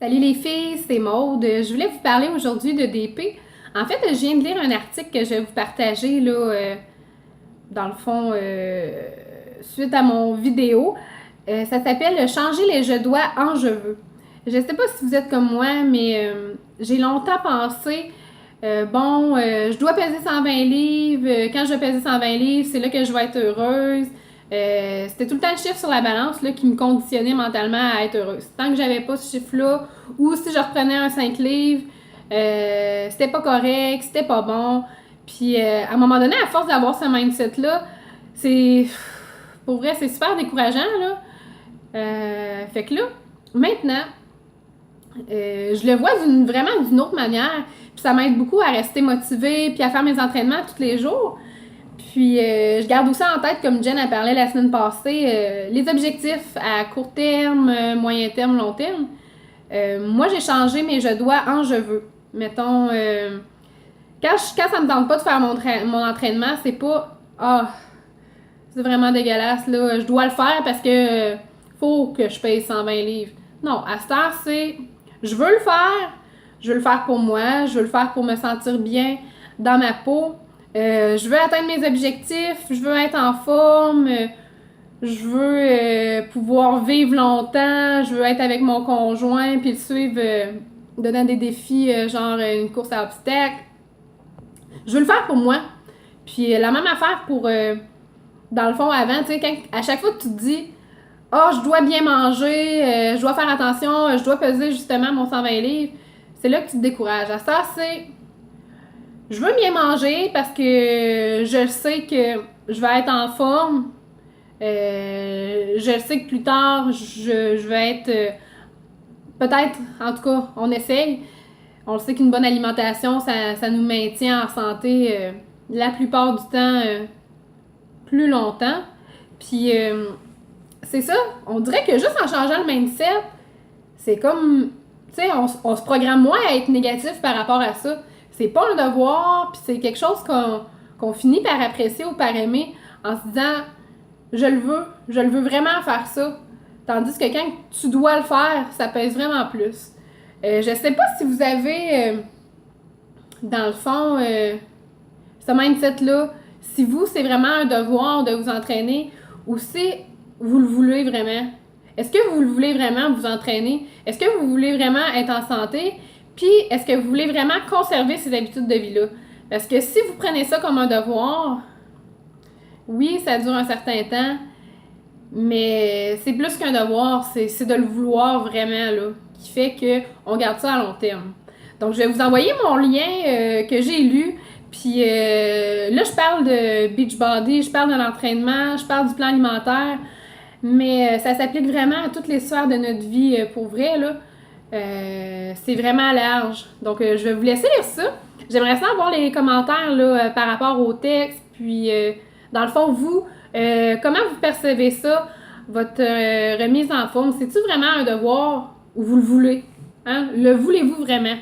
Salut les filles, c'est Maude. Je voulais vous parler aujourd'hui de DP. En fait, je viens de lire un article que je vais vous partager là, dans le fond, suite à mon vidéo. Ça s'appelle Changer les je dois en je veux. Je sais pas si vous êtes comme moi, mais j'ai longtemps pensé, je dois peser 120 livres. Quand je vais peser 120 livres, c'est là que je vais être heureuse. C'était tout le temps le chiffre sur la balance là, qui me conditionnait mentalement à être heureuse. Tant que j'avais pas ce chiffre-là, ou si je reprenais un 5 livres, c'était pas correct, c'était pas bon. Puis à un moment donné, à force d'avoir ce mindset-là, c'est. Pour vrai, c'est super décourageant, là. Fait que là, maintenant, je le vois vraiment d'une autre manière. Puis ça m'aide beaucoup à rester motivée, puis à faire mes entraînements tous les jours. Puis, je garde aussi en tête, comme Jen a parlé la semaine passée, les objectifs à court terme, moyen terme, long terme. Moi, j'ai changé mes je dois en je veux. Mettons, quand ça me tente pas de faire mon entraînement, c'est pas « Ah, c'est vraiment dégueulasse, là, je dois le faire parce que faut que je paye 120 livres. » Non, à cette heure, c'est « Je veux le faire, je veux le faire pour moi, je veux le faire pour me sentir bien dans ma peau. » Je veux atteindre mes objectifs, je veux être en forme, je veux pouvoir vivre longtemps, je veux être avec mon conjoint puis le suivre donnant des défis genre une course à obstacles. Je veux le faire pour moi. Puis la même affaire pour, dans le fond, avant, tu sais, à chaque fois que tu te dis « Ah, je dois bien manger, je dois faire attention, je dois peser justement mon 120 livres », c'est là que tu te décourages. À ça, c'est... Je veux bien manger parce que je sais que je vais être en forme. Je sais que plus tard, je vais être... peut-être, en tout cas, on essaye. On le sait qu'une bonne alimentation, ça nous maintient en santé la plupart du temps plus longtemps. Puis, c'est ça. On dirait que juste en changeant le mindset, c'est comme... Tu sais, on se programme moins à être négatif par rapport à ça. C'est pas un devoir, puis c'est quelque chose qu'on finit par apprécier ou par aimer en se disant « Je le veux vraiment faire ça. » Tandis que quand tu dois le faire, ça pèse vraiment plus. Je sais pas si vous avez, dans le fond, ce mindset-là, si vous, c'est vraiment un devoir de vous entraîner ou si vous le voulez vraiment. Est-ce que vous le voulez vraiment vous entraîner? Est-ce que vous voulez vraiment être en santé? Puis, est-ce que vous voulez vraiment conserver ces habitudes de vie-là? Parce que si vous prenez ça comme un devoir, oui, ça dure un certain temps, mais c'est plus qu'un devoir, c'est de le vouloir vraiment, là, qui fait qu'on garde ça à long terme. Donc, je vais vous envoyer mon lien que j'ai lu. Puis là, je parle de Beachbody, je parle de l'entraînement, je parle du plan alimentaire, mais ça s'applique vraiment à toutes les sphères de notre vie pour vrai, là. C'est vraiment large. Donc, je vais vous laisser lire ça. J'aimerais ça avoir les commentaires là, par rapport au texte. Puis, dans le fond, vous, comment vous percevez ça, votre remise en forme? C'est-tu vraiment un devoir ou vous le voulez? Hein? Le voulez-vous vraiment?